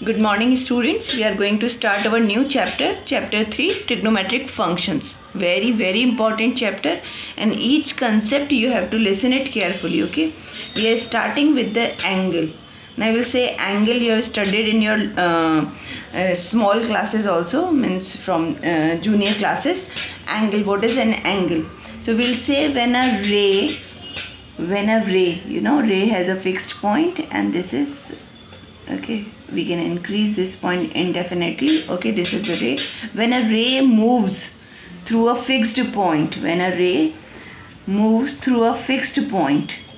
Good morning, students. We are going to start our new chapter, chapter 3, trigonometric functions. Very important chapter, and each concept you have to listen it carefully, okay? We are starting with the angle. Now I will say angle you have studied in your small classes also, means from junior classes. Angle, what is an angle? So we'll say when a ray, ray has a fixed point, and this is, okay, we can increase this point indefinitely. Okay, this is a ray. When a ray moves through a fixed point,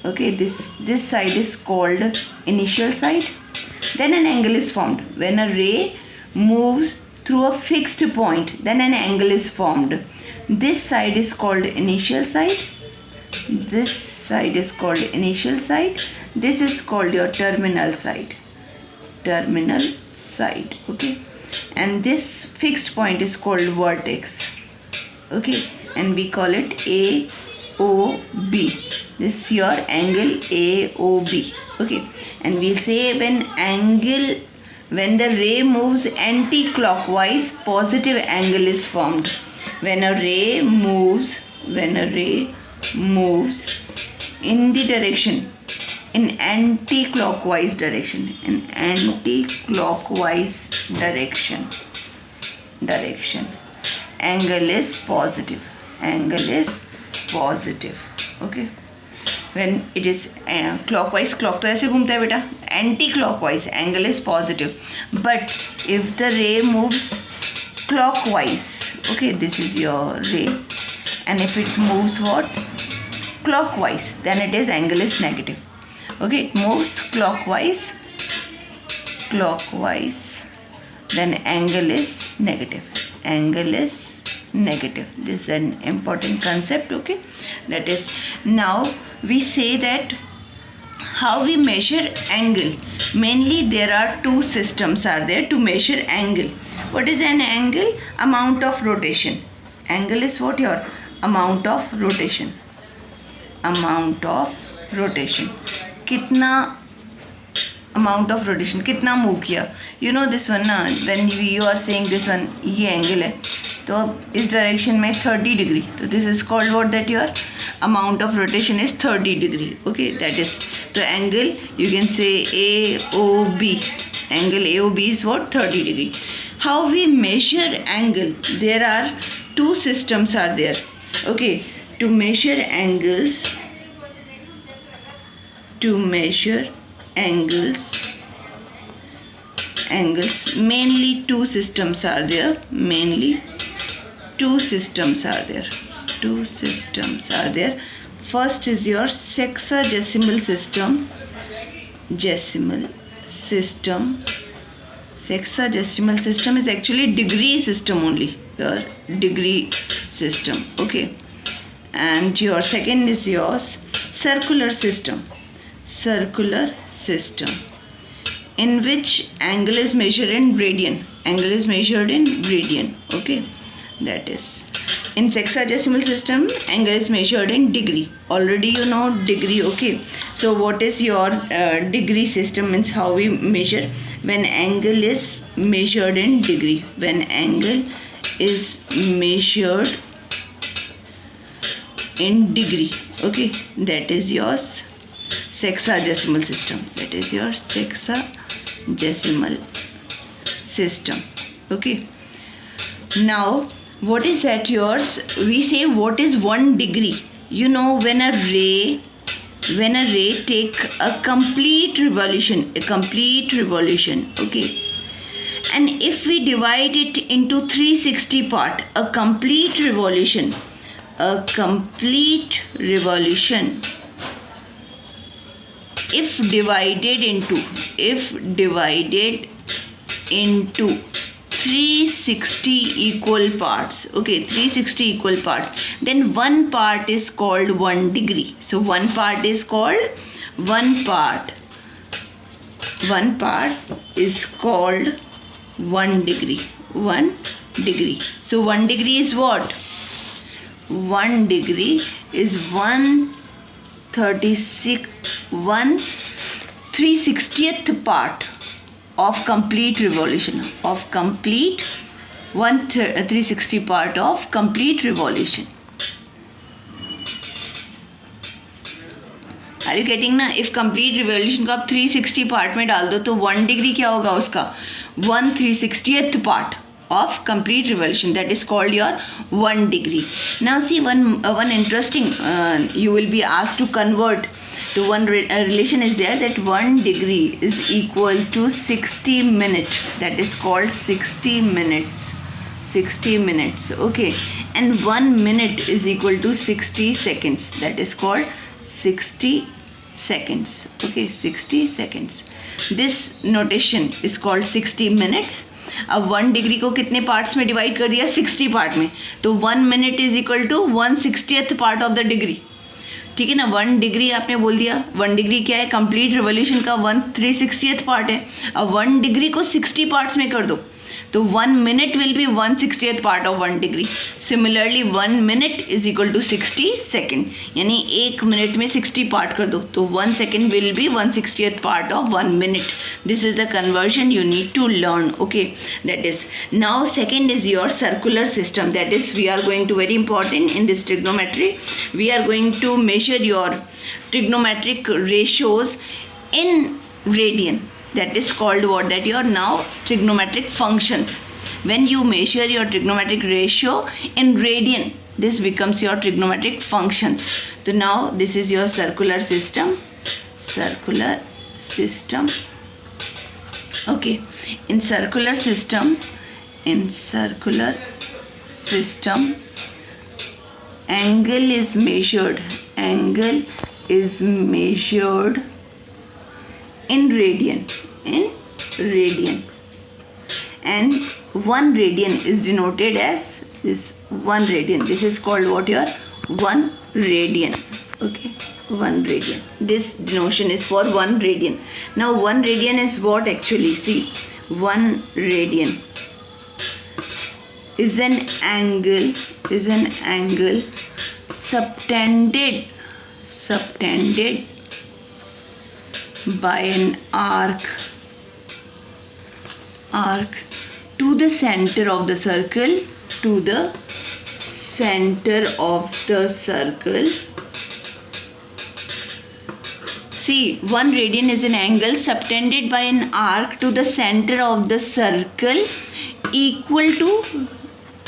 okay, this side is called initial side. Then an angle is formed. When a ray moves through a fixed point, then an angle is formed. This side is called initial side. This side is called initial side. This is called your terminal side. Okay, and this fixed point is called vertex. Okay, and we call it AOB. This is your angle AOB. Okay, and we'll say when the ray moves anti-clockwise, positive angle is formed. When a ray moves in the direction, in anti-clockwise direction, angle is positive. Okay, when it is clockwise, clock तो ऐसे घूमता है बेटा, anti-clockwise angle is positive. But if the ray moves clockwise, okay, this is your ray, and if it moves what? Clockwise, then it is angle is negative. Okay, it moves clockwise, then angle is negative. This is an important concept. Okay, that is, now we say that how we measure angle. Mainly there are two systems are there to measure angle. What is an angle? Amount of rotation. Angle is what? Your amount of rotation. कितना amount of rotation, कितना move किया. You know this one ना, when you are saying this one, ये angle है, तो अब इस direction में 30 degree, तो this is called what? That your amount of rotation is 30 degree. Okay, that is the angle. You can say AOB. Angle AOB is what? 30 degree. How we measure angle? There are two systems are there. Okay, to measure angles, mainly two systems are there. First is your sexagesimal system. Sexagesimal system is actually degree system only. Your degree system. Okay, and your second is yours circular system, in which angle is measured in radian. Okay, that is, in sexagesimal system angle is measured in degree. Already you know degree. Okay, so what is your degree system? Means how we measure when angle is measured in degree. Okay, that is yours sexagesimal system. Okay, now what is that yours? We say what is 1 degree. You know, when a ray take a complete revolution. Okay, and if we divide it into 360 part, a complete revolution, if divided into 360 equal parts, okay, 360 equal parts, then one part is called 1 degree. So one part is called 1 degree. So 1 degree is what? 1 degree is 1/360th part of complete revolution, of complete 360 part of complete revolution. Are you getting ना? If complete revolution को आप 360 part में डाल दो तो 1 degree क्या होगा उसका? 1/360th part of complete revolution, that is called your 1 degree. Now see one interesting you will be asked to convert to one relation is there, that 1 degree is equal to 60 minutes, that is called 60 minutes. 60 minutes, okay, and 1 minute is equal to 60 seconds, that is called 60 seconds, okay, 60 seconds. This notation is called 60 minutes. अब 1 degree को कितने parts में divide कर दिया? 60 part में, तो 1 minute is equal to 1/60th part of the degree, ठीक है ना? 1 डिग्री आपने बोल दिया, 1 डिग्री क्या है? कंप्लीट रिवॉल्यूशन का 1/360th पार्ट है। अब 1 डिग्री को 60 पार्ट्स में कर दो तो 1 minute will be 1/60th part of 1 degree. Similarly 1 minute is equal to 60 second, यानी 1 मिनट में 60 पार्ट कर दो तो 1 second will be 1/60th part of 1 minute. This is the conversion you need to learn, okay? That is, now second is your circular system, that is we are going to, very important in this trigonometry, we are going to measure your trigonometric ratios in radian, that is called what? That your now trigonometric functions. When you measure your trigonometric ratio in radian, this becomes your trigonometric functions. So now this is your circular system, okay. In circular system, angle is measured in radian, and 1 radian is denoted as this 1 radian. This is called what? Your 1 radian, okay, 1 radian. This denotion is for 1 radian. Now 1 radian is what actually? See, 1 radian is an angle subtended by an arc to the center of the circle, See, 1 radian is an angle subtended by an arc to the center of the circle equal to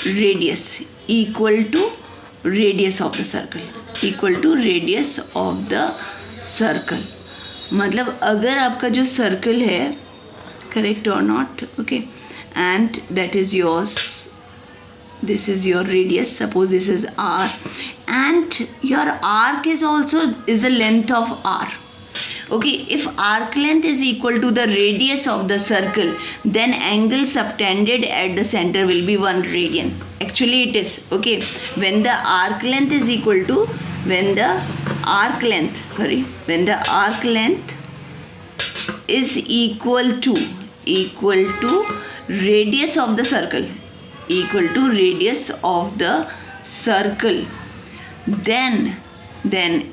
radius of the circle, मतलब अगर आपका जो circle है, correct और not, okay, and that is yours, this is your radius, suppose this is r, and your arc is also the length of r, okay. If arc length is equal to the radius of the circle, then angle subtended at the center will be 1 radian. Actually it is, okay, when the arc length is equal to, when the arc length is equal to radius of the circle, then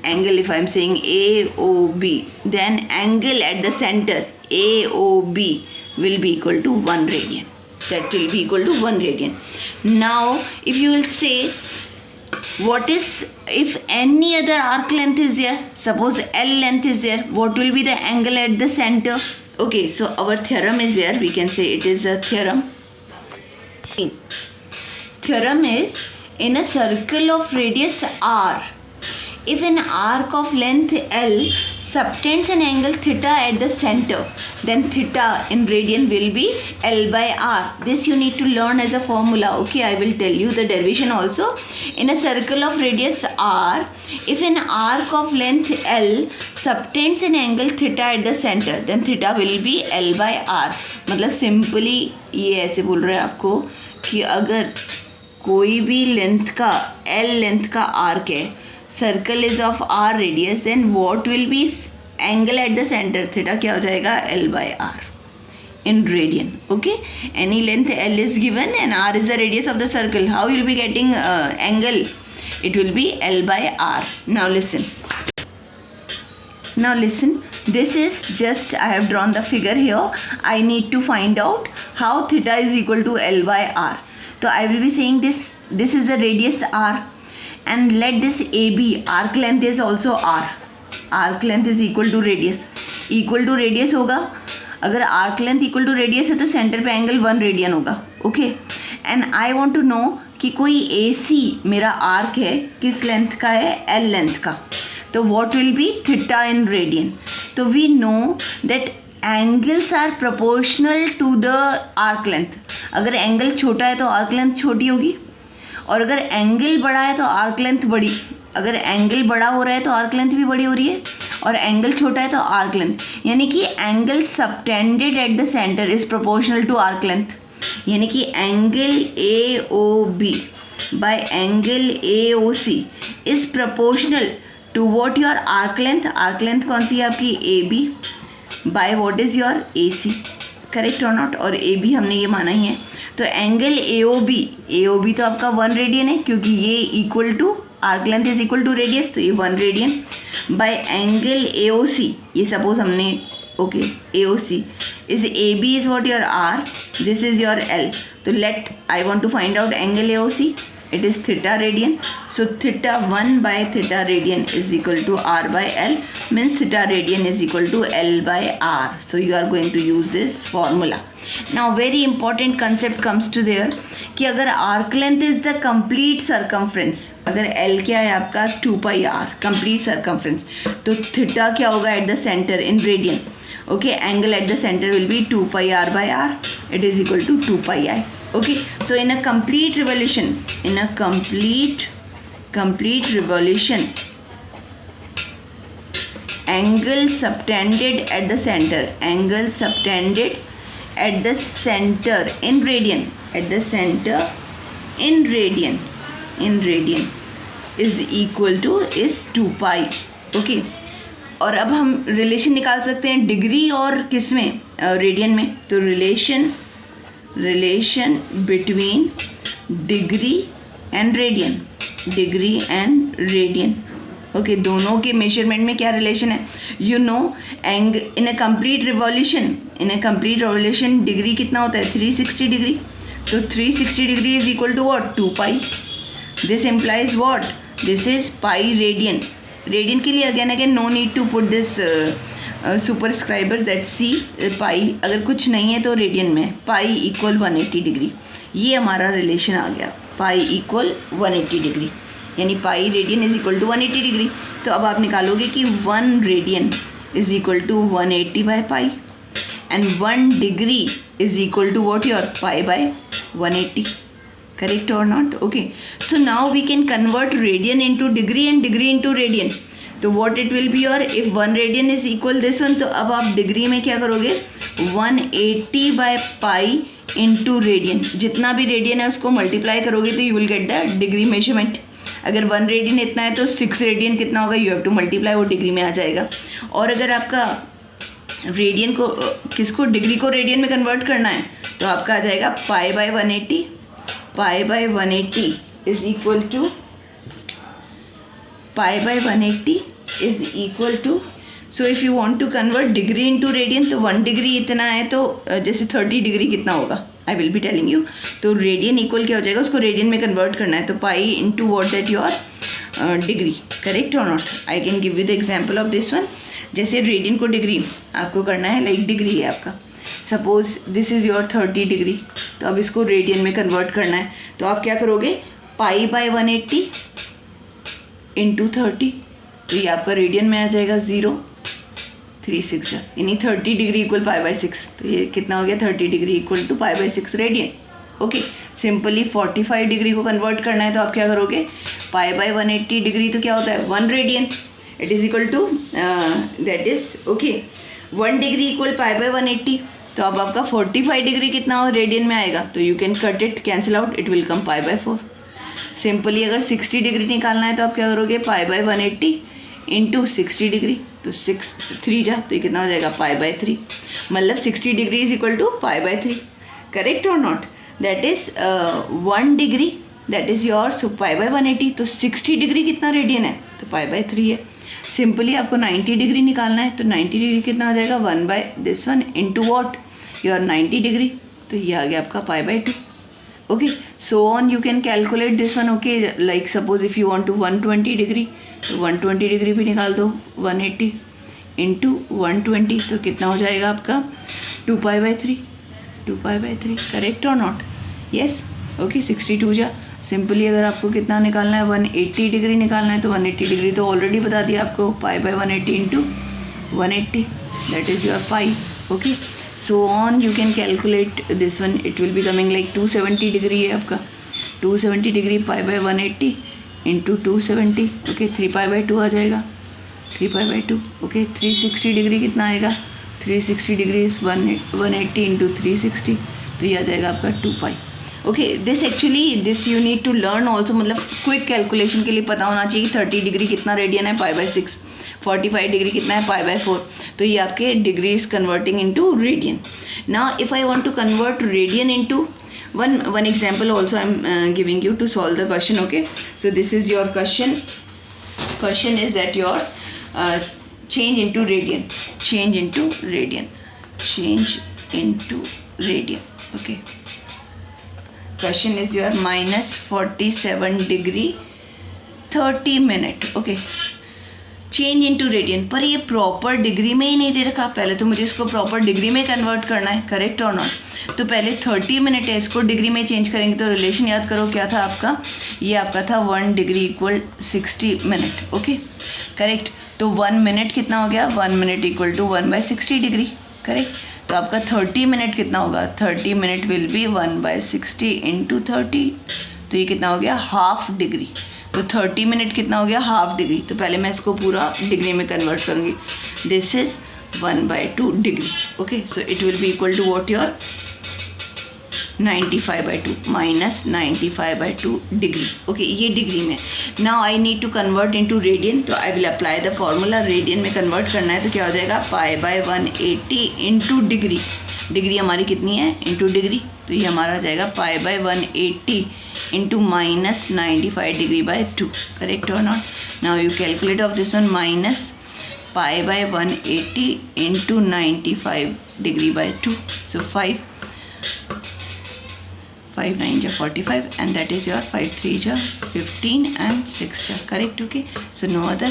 angle, if I am saying AOB, then angle at the center AOB will be equal to 1 radian. That will be equal to 1 radian. Now if you will say, what is, if any other arc length is there, suppose L length is there, what will be the angle at the center? Okay, so our theorem is there, we can say it is a theorem. Theorem is, in a circle of radius r, if an arc of length L subtends an angle theta at the center, then theta in radian will be L by r. This you need to learn as a formula, okay. I will tell you the derivation also. In a circle of radius r, if an arc of length L subtends an angle theta at the center, then theta will be L by r. मतलब simply ये ऐसे बोल रहे हैं आपको कि अगर कोई भी लेंथ का, L लेंथ का आर्क है, circle is of r radius, then what will be angle at the centre? Theta क्या हो जाएगा? L by r in radian, okay. Any length L is given and r is the radius of the circle. How you will be getting angle? It will be L by r. Now listen. Now listen, this is just, I have drawn the figure here. I need to find out how theta is equal to L by R. So I will be saying this is the radius R, and let this AB, arc length is also R. Arc length is equal to radius. Equal to radius होगा, अगर arc length equal to radius है तो centre पे angle 1 radian होगा. Okay, and I want to know कि कोई AC मेरा arc है किस लेंथ का है, L लेंथ का. तो what will be theta in radian. तो we know that angles are proportional to the arc length. अगर एंगल छोटा है तो आर्क लेंथ छोटी होगी, और अगर एंगल बड़ा है तो आर्क लेंथ बड़ी. अगर एंगल बड़ा हो रहा है तो आर्क लेंथ भी बड़ी हो रही है, और एंगल छोटा है तो आर्क लेंथ. यानी कि angle subtended at the centre is proportional to arc length. यानी कि angle AOB by angle AOC is proportional to what your arc length. Arc length कौन सी है आपकी, AB by what is your AC. Correct और not. और AB हमने ये माना ही है. तो एंगल AOB तो आपका 1 रेडियन है, क्योंकि ये equal to arc length is equal to radius, तो ये 1 रेडियन बाय एंगल AOC. ये सपोज हमने okay AOC is AB is what your R, this is your L. तो let I want to find out angle AOC. it is theta radian. So theta 1 by theta radian is equal to R by L, means theta radian is equal to L by R. So you are going to use this formula. Now very important concept comes to there कि अगर arc length is the complete circumference, अगर L क्या है आपका 2 pi R complete circumference, तो theta क्या होगा at the center in radian. Okay, angle at the center will be 2 pi R by R. It is equal to 2 pi I. Okay, so in a complete revolution, angle subtended at the center, in radian, is equal to is 2 pi. Okay, और अब हम relation निकाल सकते हैं degree और किस में, radian में. तो relation between degree and radian. Okay, दोनों के मेजरमेंट में क्या रिलेशन है, you know. In a complete revolution degree कितना होता है, 360 डिग्री. तो 360 degree is equal to what, 2 pi. This implies what, this is pi radian. Radian के लिए again no need to put this superscriber that see pi. अगर कुछ नहीं है तो रेडियन में पाई इक्वल 180 डिग्री. ये हमारा रिलेशन आ गया, पाई इक्वल 180 डिग्री, यानी pi radian is equal to 180 degree. तो अब आप निकालोगे कि 1 radian is equal to 180 by pi, and 1 degree is equal to what your pi by 180. Correct or not? Okay, so now we can convert radian into degree and degree into radian. तो what it will be, और if 1 radian is equal this one, तो अब आप degree में क्या करोगे, 180 by pi into radian. जितना भी रेडियन है उसको मल्टीप्लाई करोगे तो you will get the degree measurement. अगर 1 रेडियन इतना है तो 6 रेडियन कितना होगा, यू हैव टू मल्टीप्लाई, वो डिग्री में आ जाएगा. और अगर आपका रेडियन को किसको, डिग्री को रेडियन में कन्वर्ट करना है, तो आपका आ जाएगा pi by 180. pi by 180 is equal to so if you want to convert degree into radian, तो 1 डिग्री इतना है तो जैसे 30 डिग्री कितना होगा, I will be telling you. तो रेडियन इक्वल क्या हो जाएगा, उसको रेडियन में कन्वर्ट करना है, तो pi into what that your degree. Correct और not. I can give you the example of this one. जैसे रेडियन को डिग्री आपको करना है, लाइक डिग्री है आपका, suppose this is your 30 degree, तो अब इसको रेडियन में कन्वर्ट करना है. तो आप क्या करोगे, पाई बाय 180 इंटू 30, तो ये आपका रेडियन में आ जाएगा 0.36, यानी 30 डिग्री इक्वल पाई बाय 6. तो ये कितना हो गया, 30 degree equal to pi by 6 radian. Okay, simply 45 degree को कन्वर्ट करना है, तो आप क्या करोगे, पाई बाय 180 डिग्री तो क्या होता है 1 radian. It is equal to that is okay 1 degree equal pi by 180. तो अब आपका 45 डिग्री कितना हो रेडियन में आएगा, तो you can cut it, cancel out, it will come pi by 4. Simply अगर 60 डिग्री निकालना है तो आप क्या करोगे, पाई बाय 180 इंटू 60 डिग्री, तो 3 जा, तो ये कितना हो जाएगा, पाई बाय 3. मतलब 60 degree is equal to pi by 3. Correct और not. That is 1 degree that is your, so pi by 180, तो 60 डिग्री कितना रेडियन है, तो पाई बाय 3 है। सिंपली आपको 90 डिग्री निकालना है, तो 90 डिग्री कितना हो जाएगा, 1 by this one into what, your 90 degree, तो ये आ गया आपका pi by 2। Okay, so on you can calculate this one. Okay, like suppose if you want to 120 degree, तो 120 डिग्री भी निकाल दो, 180 इंटू 120, तो कितना हो जाएगा आपका 2 पाई बाय 3, 2 पाई बाय 3, करेक्ट और नॉट, यस। ओके, 62 जा, सिंपली अगर आपको कितना निकालना है, 180 डिग्री निकालना है, तो 180 डिग्री तो ऑलरेडी बता दिया आपको, पाई by 180 into 180, that is your pi. Okay, so on you can calculate this one, it will be coming like 270 degree है आपका, 270 degree pi by 180 into 270, okay 3 pi by 2 आ जाएगा, 3 पाई बाय 2। ओके, 360 डिग्री कितना आएगा, 360 degree is 180 into 360, तो ये आ जाएगा आपका 2 pi. Okay, this actually this you need to learn also, मतलब क्विक कैलकुलेशन के लिए पता होना चाहिए 30 डिग्री कितना रेडियन है, पाई बाय 6, 45 डिग्री कितना है, पाई बाय 4, तो ये आपके degree is converting into radian. Now if I want to convert radian into one example also I'm giving you to solve the question. Okay, so this is your question is that yours, change into radian, change into radian. Okay, question is your minus 47 degree 30 minute. Okay, change into radian, पर ये proper degree में ही नहीं दे रखा, पहले तो मुझे इसको proper degree में कन्वर्ट करना है, करेक्ट और नॉट। तो पहले 30 मिनट है, इसको डिग्री में चेंज करेंगे, तो रिलेशन याद करो क्या था आपका, ये आपका था 1 degree equal 60 minute. Okay, correct, तो 1 मिनट कितना हो गया, 1 minute equal to 1 by 60 degree, correct. तो आपका 30 मिनट कितना होगा, 30 minute will be 1 by 60 into 30, तो ये कितना हो गया, हाफ डिग्री। तो 30 मिनट कितना हो गया, हाफ डिग्री, तो पहले मैं इसको पूरा डिग्री में कन्वर्ट करूँगी, this is 1 by 2 degree. Okay, so it will be equal to what, your 95 by 2 minus 95 by 2 degree. Okay, ये डिग्री में। Now I need to convert into radian, तो I will apply the formula, radian में convert करना है, तो क्या हो जाएगा, pi by 180 into degree, degree हमारी कितनी है, इंटू डिग्री, तो ये हमारा आ जाएगा pi by 180 into minus 95 degree by 2, correct और not. Now you calculate of this one, minus pi by 180 into 95 degree by 2, so 5 9 जा 45 and that is your 5 3 जा 15 and 6 जा, correct. Okay, so no other,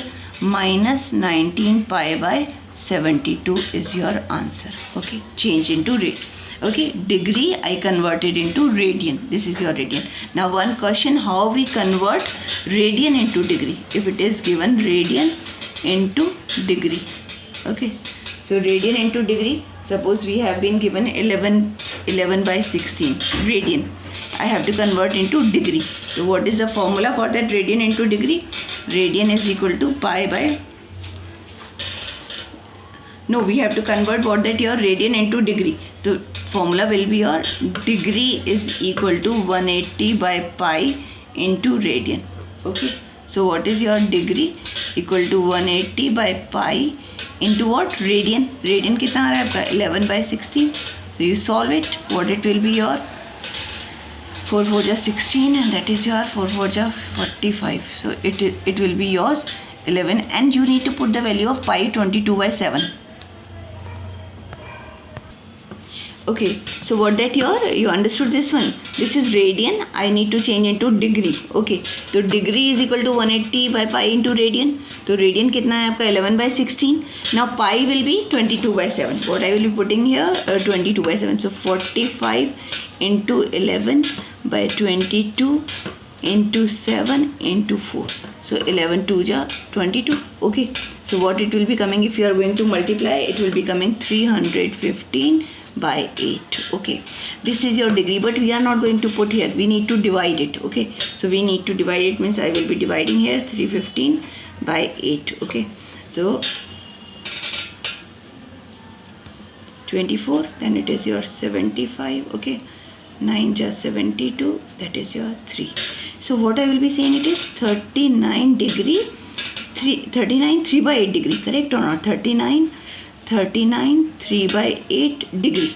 minus 19 pi by 72 is your answer. Okay, change into radian. Okay, degree I converted into radian, this is your radian. Now one question, how we convert radian into degree, if it is given radian into degree. Okay, so radian into degree, suppose we have been given 11 by 16 radian, I have to convert into degree. So what is the formula for that radian into degree? Radian is equal to pi by, no, we have to convert what, that your radian into degree. So formula will be your degree is equal to 180 by pi into radian. Okay, so what is your degree, equal to 180 by pi into what, radian. Radian कितना आ रहा है आपका, 11 by 16. So you solve it, what it will be, your 4 4 जा 16 and that is your 4 4 जा 45. So it will be yours 11 and you need to put the value of pi 22 by 7. Okay, so what that you understood this one, this is radian, I need to change into degree. Okay, so degree is equal to 180 by pi into radian. तो radian कितना है आपका, 11 by 16. Now pi will be 22 by 7. What I will be putting here, 22 by 7. So 45 into 11 by 22 into 7 into 4. So 11 2 ja 22. Okay, so what it will be coming, if you are going to multiply, it will be coming 315 by 8. Okay, this is your degree, but we are not going to put here, we need to divide it. Okay, so we need to divide it, means I will be dividing here 315 by 8. Okay, so 24, then it is your 75. Okay, 9 ja 72, that is your 3. So what I will be saying, it is 39 degree 3 by 8 degree, correct or not? 39 3 by 8 degree.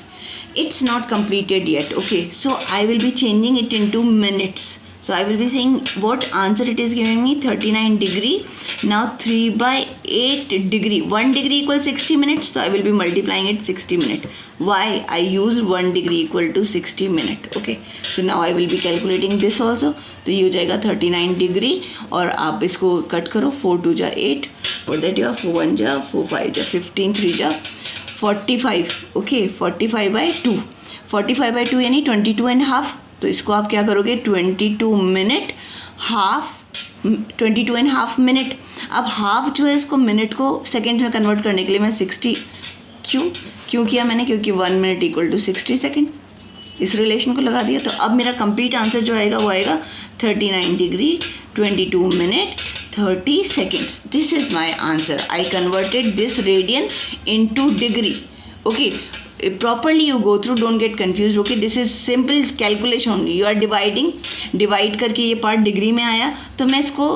It's not completed yet. Okay, so I will be changing it into minutes. So I will be saying what answer it is giving me, 39 degree. Now 3/8 degree, 1 degree equals 60 minutes. So I will be multiplying it 60 minutes. Why? I use 1 degree equal to 60 minute. Okay. So now I will be calculating this also. तो ये हो जाएगा 39 degree और आप इसको cut करो, 4 2 जा 8, और दैट यू 4 1 जा 4 5 जा 15 3 जा 45. ओके, 45/2, 45/2 यानी 22.5. तो इसको आप क्या करोगे, 22.5 मिनट. अब हाफ जो है इसको मिनट को सेकेंड में कन्वर्ट करने के लिए मैं 60 क्यों किया मैंने, क्योंकि 1 मिनट इक्वल टू 60 सेकेंड, इस रिलेशन को लगा दिया. तो अब मेरा कंप्लीट आंसर जो आएगा वो आएगा 39 degree 22 minute 30 seconds. This is my answer. I converted this radian into degree. Okay, properly you go through, don't get confused. Okay, this is simple calculation only. You are divide करके ये part degree में आया, तो मैं इसको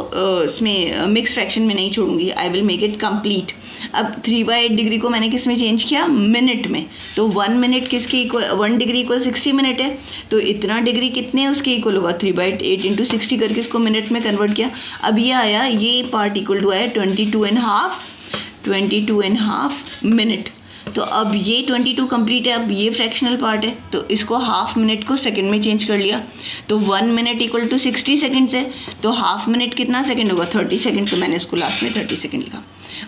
इसमें mix fraction में नहीं छोड़ूंगी. I will make it complete. अब 3/8 डिग्री को मैंने किस में चेंज किया, मिनट में. तो 1 मिनट किसके इक्वल, 1 डिग्री इक्वल 60 मिनट है. तो इतना डिग्री कितने है उसके इक्वल होगा, 3/8 इंटू 60 करके इसको मिनट में कन्वर्ट किया. अब ये आया, ये पार्ट इक्वल टू आया 22.5 मिनट. तो अब ये 22 कंप्लीट है. अब ये फ्रैक्शनल पार्ट है, तो इसको हाफ मिनट को सेकंड में चेंज कर लिया. तो 1 मिनट इक्वल टू 60 सेकेंड्स है. तो हाफ मिनट कितना सेकंड होगा, 30 सेकंड. तो मैंने इसको लास्ट में 30 सेकंड लिखा.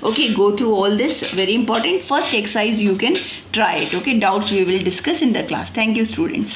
Okay, go through all this, very important. First exercise you can try it. Okay, doubts we will discuss in the class. Thank you students.